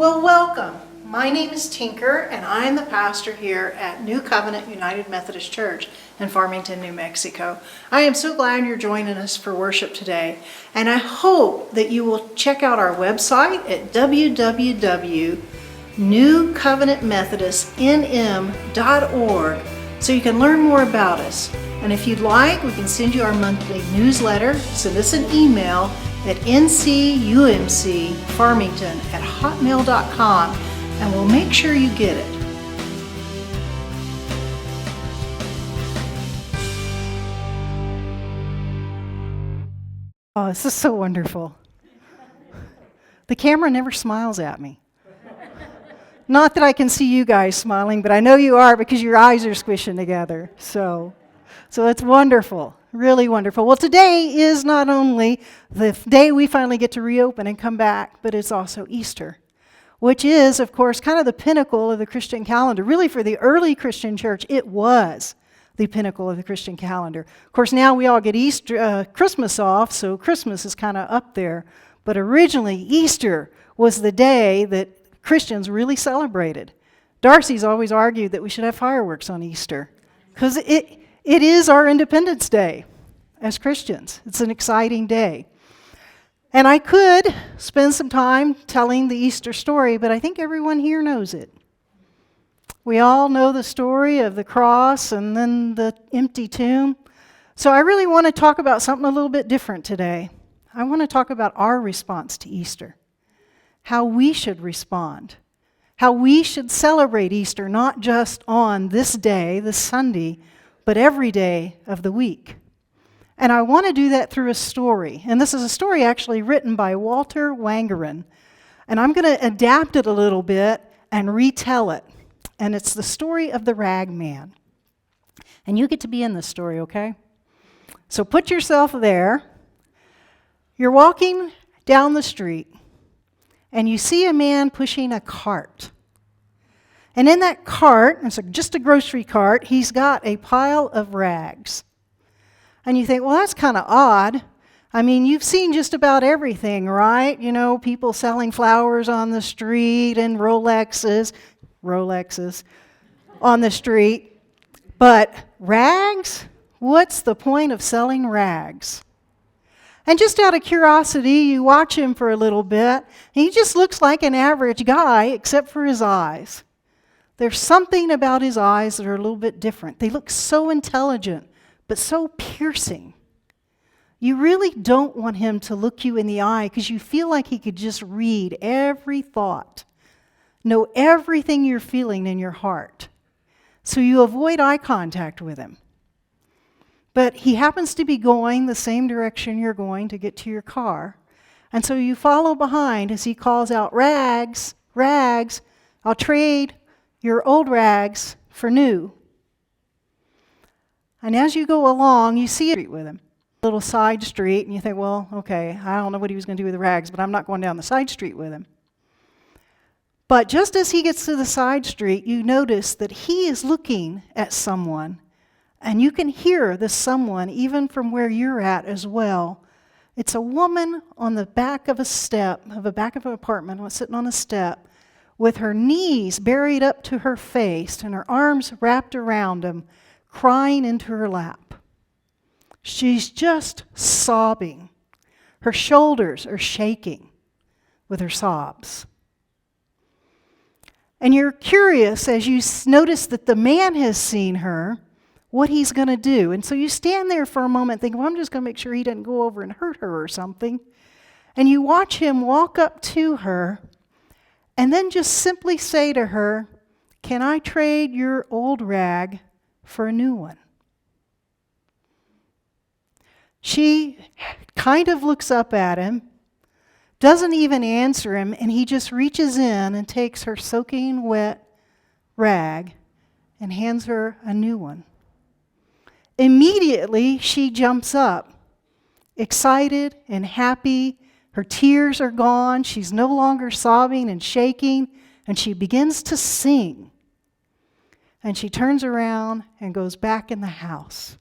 Well, welcome. My name is Tinker, and I am the pastor here at New Covenant United Methodist Church in Farmington, New Mexico. I am so glad you're joining us for worship today, and I hope that you will check out our website at www.newcovenantmethodistnm.org so you can learn more about us. And if you'd like, we can send you our monthly newsletter. Send us an email at ncumcfarmington@hotmail.com, and we'll make sure you get it. Oh, this is so wonderful. The camera never smiles at me. Not that I can see you guys smiling, but I know you are because your eyes are squishing together. So it's wonderful. Really wonderful. Well, today is not only the day we finally get to reopen and come back, but it's also Easter, which is, of course, kind of the pinnacle of the Christian calendar. Really, for the early Christian church, it was the pinnacle of the Christian calendar. Of course, now we all get Christmas off, so Christmas is kind of up there. But originally, Easter was the day that Christians really celebrated. Darcy's always argued that we should have fireworks on Easter because it is our Independence Day as Christians. It's an exciting day. And I could spend some time telling the Easter story, but I think everyone here knows it. We all know the story of the cross and then the empty tomb. So I really want to talk about something a little bit different today. I want to talk about our response to Easter, how we should respond, how we should celebrate Easter, not just on this day, this Sunday, but every day of the week. And I want to do that through a story. And this is a story actually written by Walter Wangerin. And I'm going to adapt it a little bit and retell it. And it's the story of the rag man. And you get to be in this story, okay? So put yourself there. You're walking down the street, and you see a man pushing a cart. And in that cart, it's just a grocery cart, he's got a pile of rags. And you think, well, that's kind of odd. I mean, you've seen just about everything, right? You know, people selling flowers on the street and Rolexes on the street. But rags? What's the point of selling rags? And just out of curiosity, you watch him for a little bit. He just looks like an average guy, except for his eyes. There's something about his eyes that are a little bit different. They look so intelligent, but so piercing. You really don't want him to look you in the eye because you feel like he could just read every thought, know everything you're feeling in your heart. So you avoid eye contact with him. But he happens to be going the same direction you're going to get to your car. And so you follow behind as he calls out, "Rags, rags, I'll trade your old rags for new." And as you go along, you see a street with him, a little side street, and you think, well, okay, I don't know what he was going to do with the rags, but I'm not going down the side street with him. But just as he gets to the side street, you notice that he is looking at someone, and you can hear this someone even from where you're at as well. It's a woman on the back of the back of an apartment, sitting on a step, with her knees buried up to her face and her arms wrapped around him, crying into her lap. She's just sobbing. Her shoulders are shaking with her sobs. And you're curious as you notice that the man has seen her, what he's going to do. And so you stand there for a moment thinking, well, I'm just going to make sure he doesn't go over and hurt her or something. And you watch him walk up to her and then just simply say to her, "Can I trade your old rag for a new one?" She kind of looks up at him, doesn't even answer him, and he just reaches in and takes her soaking wet rag and hands her a new one. Immediately, she jumps up, excited and happy. Her tears are gone. She's no longer sobbing and shaking, and she begins to sing. And she turns around and goes back in the house.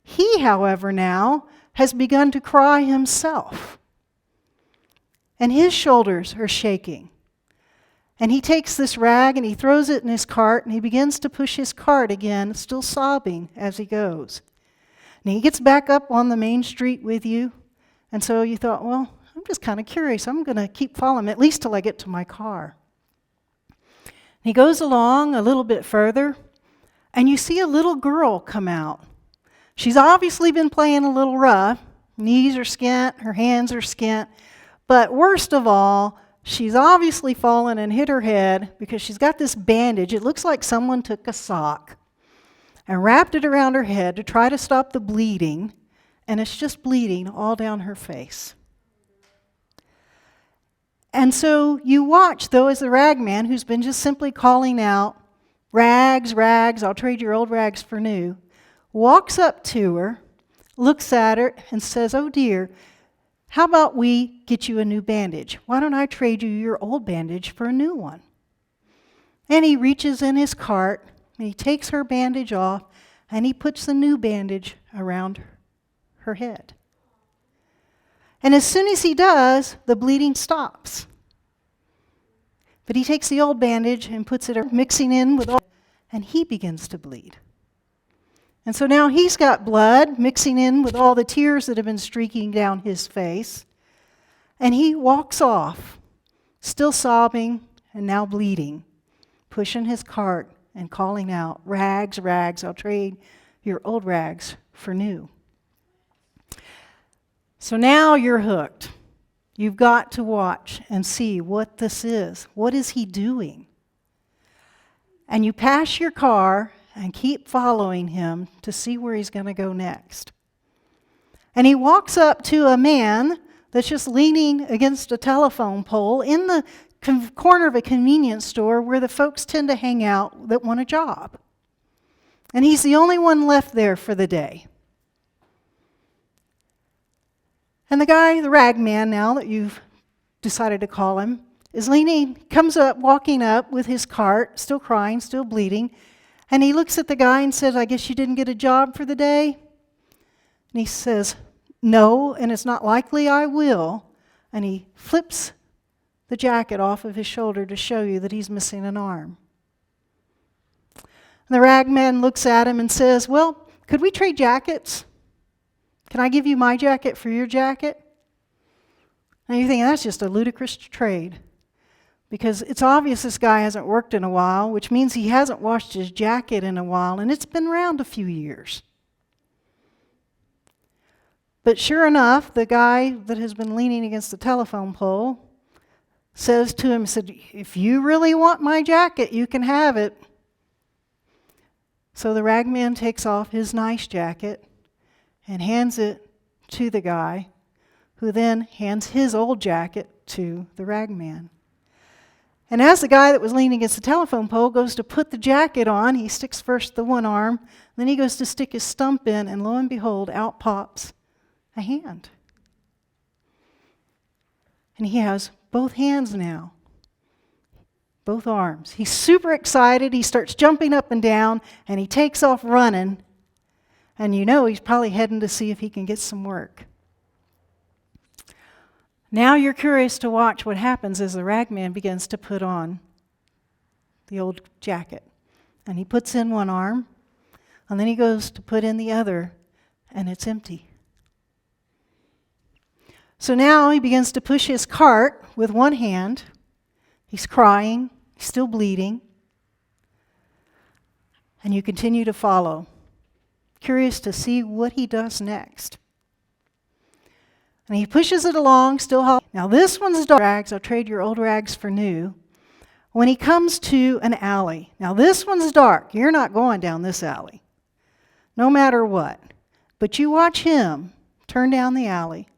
He, however, now has begun to cry himself. and his shoulders are shaking. And he takes this rag and he throws it in his cart, and he begins to push his cart again, still sobbing as he goes. And he gets back up on the main street with you, and so you thought, well, I'm just kind of curious. I'm going to keep following him at least till I get to my car. He goes along a little bit further, and you see a little girl come out. She's obviously been playing a little rough. Knees are skint, her hands are skint, but worst of all, she's obviously fallen and hit her head because she's got this bandage. It looks like someone took a sock and wrapped it around her head to try to stop the bleeding, and it's just bleeding all down her face. And so you watch, though, as the rag man, who's been just simply calling out, "Rags, rags, I'll trade your old rags for new," walks up to her, looks at her, and says, "Oh dear, how about we get you a new bandage? Why don't I trade you your old bandage for a new one?" And he reaches in his cart, and he takes her bandage off, and he puts the new bandage around her head. And as soon as he does, the bleeding stops. But he takes the old bandage and puts it mixing in with all, and he begins to bleed. And so now he's got blood mixing in with all the tears that have been streaking down his face. And he walks off, still sobbing and now bleeding, pushing his cart and calling out, "Rags, rags, I'll trade your old rags for new." So now you're hooked. You've got to watch and see what this is. What is he doing? And you pass your car and keep following him to see where he's going to go next. And he walks up to a man that's just leaning against a telephone pole in the corner of a convenience store where the folks tend to hang out that want a job. And he's the only one left there for the day. And the guy, the rag man now that you've decided to call him, is leaning, comes up, walking up with his cart, still crying, still bleeding, and he looks at the guy and says, "I guess you didn't get a job for the day?" And he says, "No, and it's not likely I will." And he flips the jacket off of his shoulder to show you that he's missing an arm. And the rag man looks at him and says, "Well, could we trade jackets? Can I give you my jacket for your jacket?" And you're thinking, that's just a ludicrous trade, because it's obvious this guy hasn't worked in a while, which means he hasn't washed his jacket in a while, and it's been around a few years. But sure enough, the guy that has been leaning against the telephone pole says to him, said, "If you really want my jacket, you can have it." So the ragman takes off his nice jacket and hands it to the guy, who then hands his old jacket to the ragman. And as the guy that was leaning against the telephone pole goes to put the jacket on, he sticks first the one arm, then he goes to stick his stump in, and lo and behold, out pops a hand. And he has both hands now, both arms. He's super excited. He starts jumping up and down, and he takes off running. And you know he's probably heading to see if he can get some work. Now you're curious to watch what happens as the ragman begins to put on the old jacket. And he puts in one arm, and then he goes to put in the other, and it's empty. So now he begins to push his cart with one hand. He's crying, he's still bleeding. And you continue to follow, curious to see what he does next. And he pushes it along, still hollering. Now this one's dark. Rags, I'll trade your old rags for new. When he comes to an alley. Now this one's dark. You're not going down this alley, no matter what. But you watch him turn down the alley.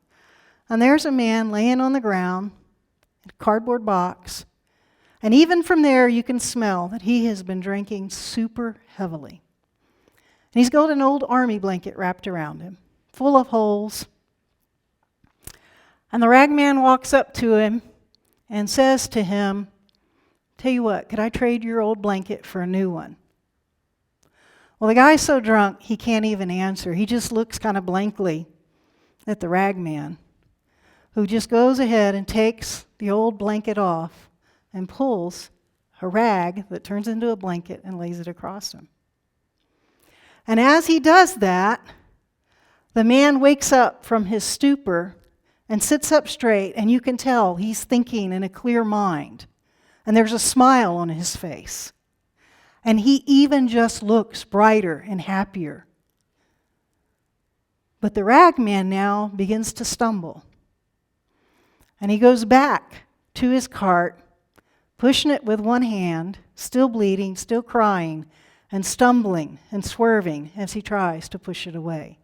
And there's a man laying on the ground in a cardboard box. And even from there, you can smell that he has been drinking super heavily. And he's got an old army blanket wrapped around him, full of holes. And the ragman walks up to him and says to him, "Tell you what, could I trade your old blanket for a new one?" Well, the guy's so drunk, he can't even answer. He just looks kind of blankly at the ragman, who just goes ahead and takes the old blanket off and pulls a rag that turns into a blanket and lays it across him. And as he does that, the man wakes up from his stupor and sits up straight, and you can tell he's thinking in a clear mind. And there's a smile on his face. And he even just looks brighter and happier. But the rag man now begins to stumble. And he goes back to his cart, pushing it with one hand, still bleeding, still crying, and stumbling and swerving as he tries to push it away.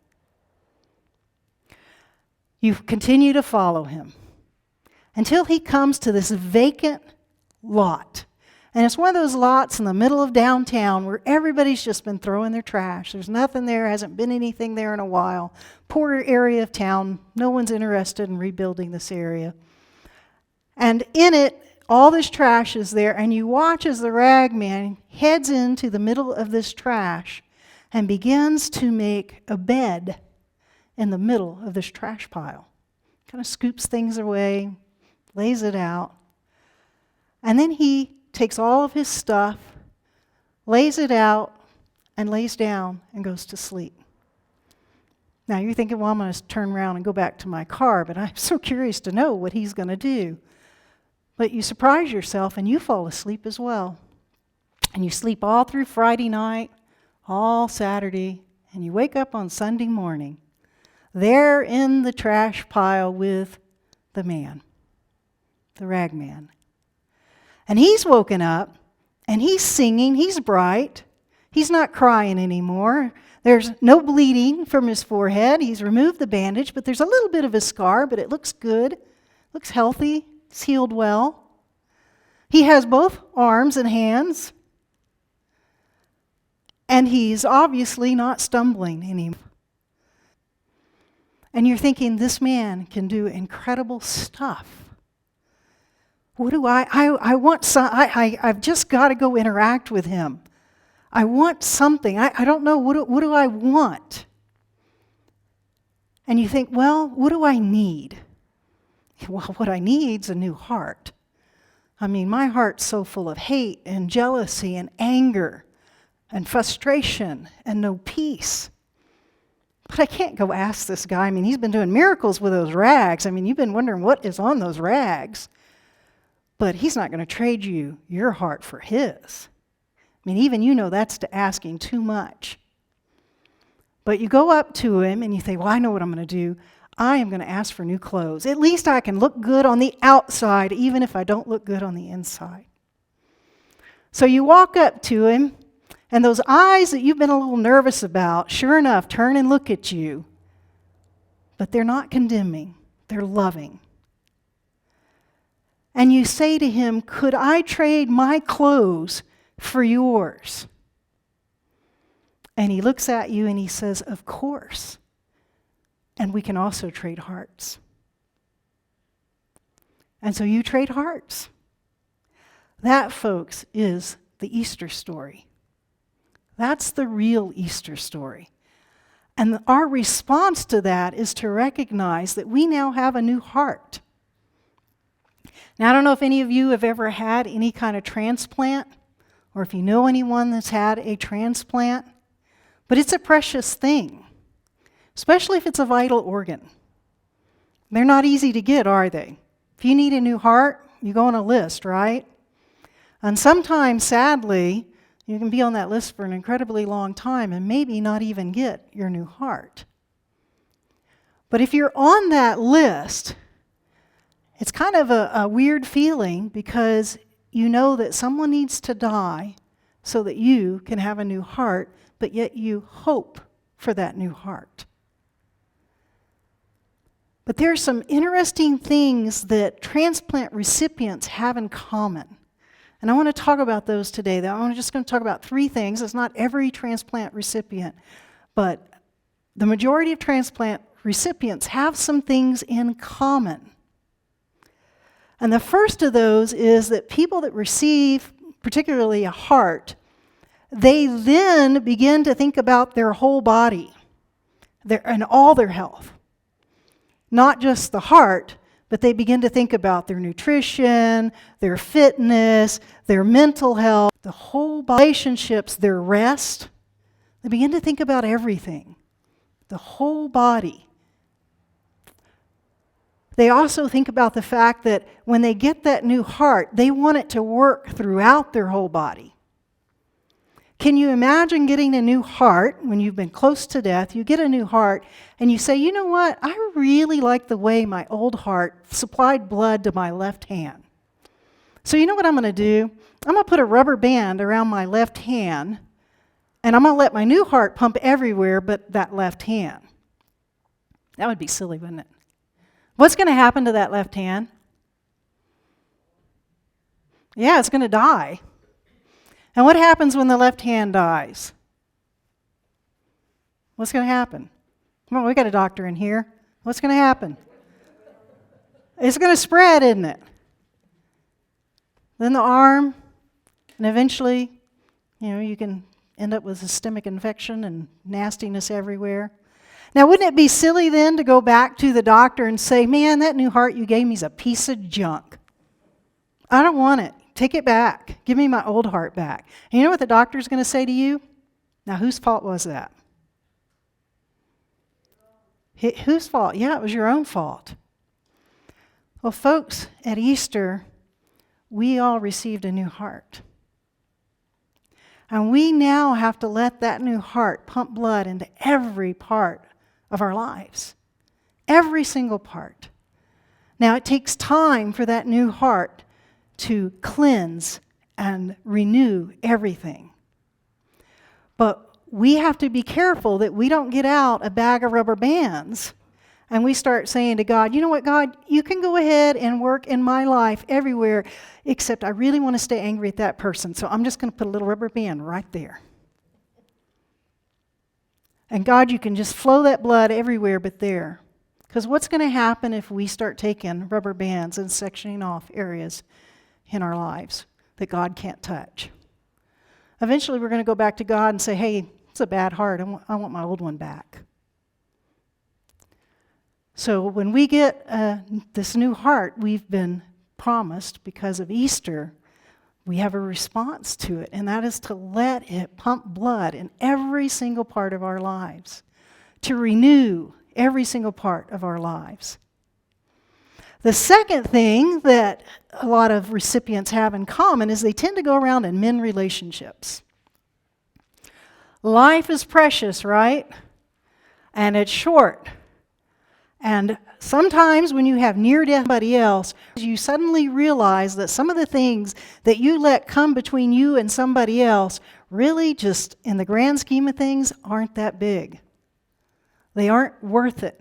You continue to follow him until he comes to this vacant lot. And it's one of those lots in the middle of downtown where everybody's just been throwing their trash. There's nothing there, hasn't been anything there in a while. Poor area of town. No one's interested in rebuilding this area. And in it, all this trash is there, and you watch as the rag man heads into the middle of this trash and begins to make a bed in the middle of this trash pile. Kind of scoops things away, lays it out. And then he takes all of his stuff, lays it out, and lays down and goes to sleep. Now you're thinking, well, I'm going to turn around and go back to my car, but I'm so curious to know what he's going to do. But you surprise yourself and you fall asleep as well. And you sleep all through Friday night, all Saturday, and you wake up on Sunday morning, there in the trash pile with the man, the rag man. And he's woken up, and he's singing, he's bright. He's not crying anymore. There's no bleeding from his forehead. He's removed the bandage, but there's a little bit of a scar, but it looks good, looks healthy, it's healed well. He has both arms and hands, and he's obviously not stumbling anymore. And you're thinking, this man can do incredible stuff. What do I want some, I've just got to go interact with him. I want something. I don't know, what do I want? And you think, well, what do I need? Well, what I need is a new heart. I mean, my heart's so full of hate and jealousy and anger and frustration and no peace. But I can't go ask this guy. I mean, he's been doing miracles with those rags. I mean, you've been wondering what is on those rags. But he's not going to trade you your heart for his. I mean, even you know that's asking too much. But you go up to him and you think, well, I know what I'm going to do. I am going to ask for new clothes. At least I can look good on the outside, even if I don't look good on the inside. So you walk up to him, and those eyes that you've been a little nervous about, sure enough, turn and look at you. But they're not condemning. They're loving. And you say to him, could I trade my clothes for yours? And he looks at you and he says, of course. And we can also trade hearts. And so you trade hearts. That, folks, is the Easter story. That's the real Easter story. And our response to that is to recognize that we now have a new heart. Now, I don't know if any of you have ever had any kind of transplant, or if you know anyone that's had a transplant, but it's a precious thing, especially if it's a vital organ. They're not easy to get, are they? If you need a new heart, you go on a list, right? And sometimes, sadly, you can be on that list for an incredibly long time and maybe not even get your new heart. But if you're on that list, it's kind of a weird feeling because you know that someone needs to die so that you can have a new heart, but yet you hope for that new heart. But there are some interesting things that transplant recipients have in common. And I want to talk about those today. I'm just going to talk about 3 things. It's not every transplant recipient, but the majority of transplant recipients have some things in common. And the first of those is that people that receive, particularly a heart, they then begin to think about their whole body and all their health. Not just the heart, but they begin to think about their nutrition, their fitness, their mental health, the whole relationships, their rest. They begin to think about everything, the whole body. They also think about the fact that when they get that new heart, they want it to work throughout their whole body. Can you imagine getting a new heart when you've been close to death? You get a new heart and you say, you know what? I really like the way my old heart supplied blood to my left hand. So you know what I'm going to do? I'm going to put a rubber band around my left hand and I'm going to let my new heart pump everywhere but that left hand. That would be silly, wouldn't it? What's going to happen to that left hand? Yeah, it's going to die. And what happens when the left hand dies? What's going to happen? Come on, we got a doctor in here. What's going to happen? It's going to spread, isn't it? Then the arm, and eventually, you can end up with a systemic infection and nastiness everywhere. Now, wouldn't it be silly then to go back to the doctor and say, man, that new heart you gave me is a piece of junk. I don't want it. Take it back. Give me my old heart back. And you know what the doctor's going to say to you? Now, whose fault was that? Whose fault? Yeah, it was your own fault. Well, folks, at Easter, we all received a new heart. And we now have to let that new heart pump blood into every part of our lives. Every single part. Now, it takes time for that new heart to cleanse and renew everything. But we have to be careful that we don't get out a bag of rubber bands and we start saying to God, you know what, God, you can go ahead and work in my life everywhere, except I really want to stay angry at that person, so I'm just going to put a little rubber band right there. And God, you can just flow that blood everywhere but there. Because what's going to happen if we start taking rubber bands and sectioning off areas in our lives that God can't touch? Eventually we're going to go back to God and say, hey, it's a bad heart. I want my old one back. So when we get this new heart we've been promised because of Easter, we have a response to it, and that is to let it pump blood in every single part of our lives, to renew every single part of our lives. The second thing that a lot of recipients have in common is they tend to go around and mend relationships. Life is precious, right? And it's short. And sometimes when you have near-death somebody else, you suddenly realize that some of the things that you let come between you and somebody else really just, in the grand scheme of things, aren't that big. They aren't worth it.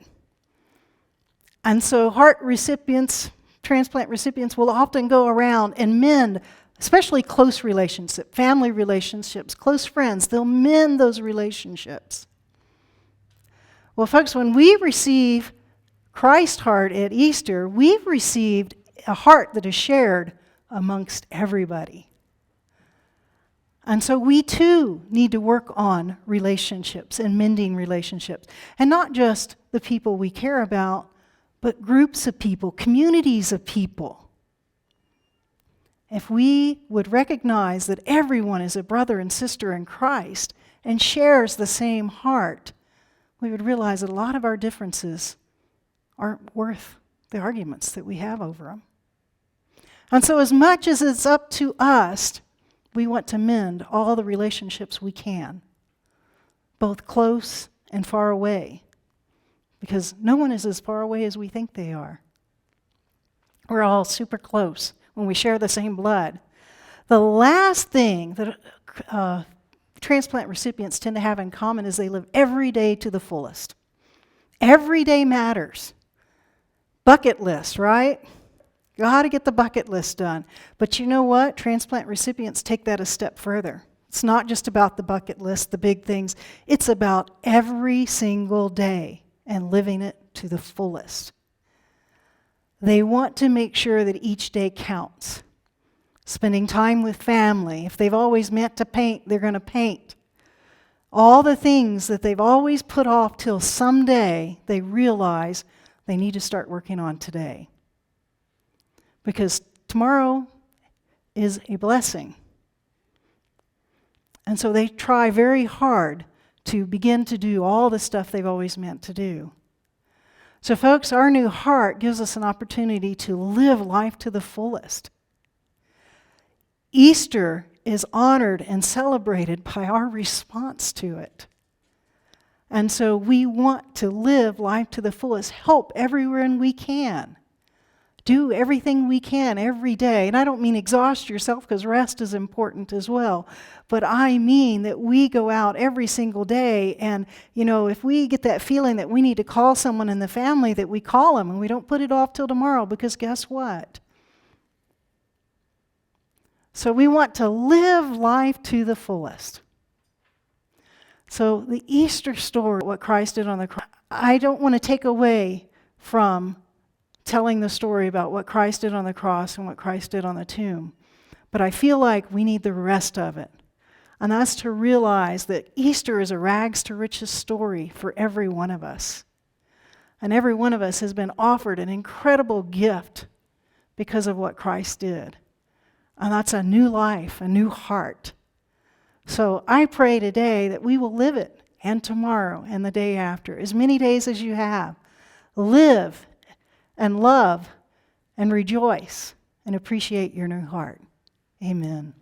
And so heart recipients, transplant recipients, will often go around and mend, especially close relationships, family relationships, close friends. They'll mend those relationships. Well, folks, when we receive Christ's heart at Easter, we've received a heart that is shared amongst everybody. And so we too need to work on relationships and mending relationships. And not just the people we care about, but groups of people, communities of people. If we would recognize that everyone is a brother and sister in Christ and shares the same heart, we would realize that a lot of our differences aren't worth the arguments that we have over them. And so as much as it's up to us, we want to mend all the relationships we can, both close and far away, because no one is as far away as we think they are. We're all super close when we share the same blood. The last thing that transplant recipients tend to have in common is they live every day to the fullest. Every day matters. Bucket list, right? Got to get the bucket list done. But you know what? Transplant recipients take that a step further. It's not just about the bucket list, the big things. It's about every single day and living it to the fullest. They want to make sure that each day counts. Spending time with family. If they've always meant to paint, they're going to paint. All the things that they've always put off till someday they realize they need to start working on today. because tomorrow is a blessing. And so they try very hard to begin to do all the stuff they've always meant to do. So folks, our new heart gives us an opportunity to live life to the fullest. Easter is honored and celebrated by our response to it. And so we want to live life to the fullest, help everywhere we can. Do everything we can every day. And I don't mean exhaust yourself, because rest is important as well. But I mean that we go out every single day, and if we get that feeling that we need to call someone in the family, that we call them, and we don't put it off till tomorrow, because guess what? So we want to live life to the fullest. So the Easter story, what Christ did on the cross, I don't want to take away from telling the story about what Christ did on the cross and what Christ did on the tomb. But I feel like we need the rest of it. And that's to realize that Easter is a rags to riches story for every one of us. And every one of us has been offered an incredible gift because of what Christ did. And that's a new life, a new heart. So I pray today that we will live it, and tomorrow and the day after, as many days as you have. Live and love and rejoice and appreciate your new heart. Amen.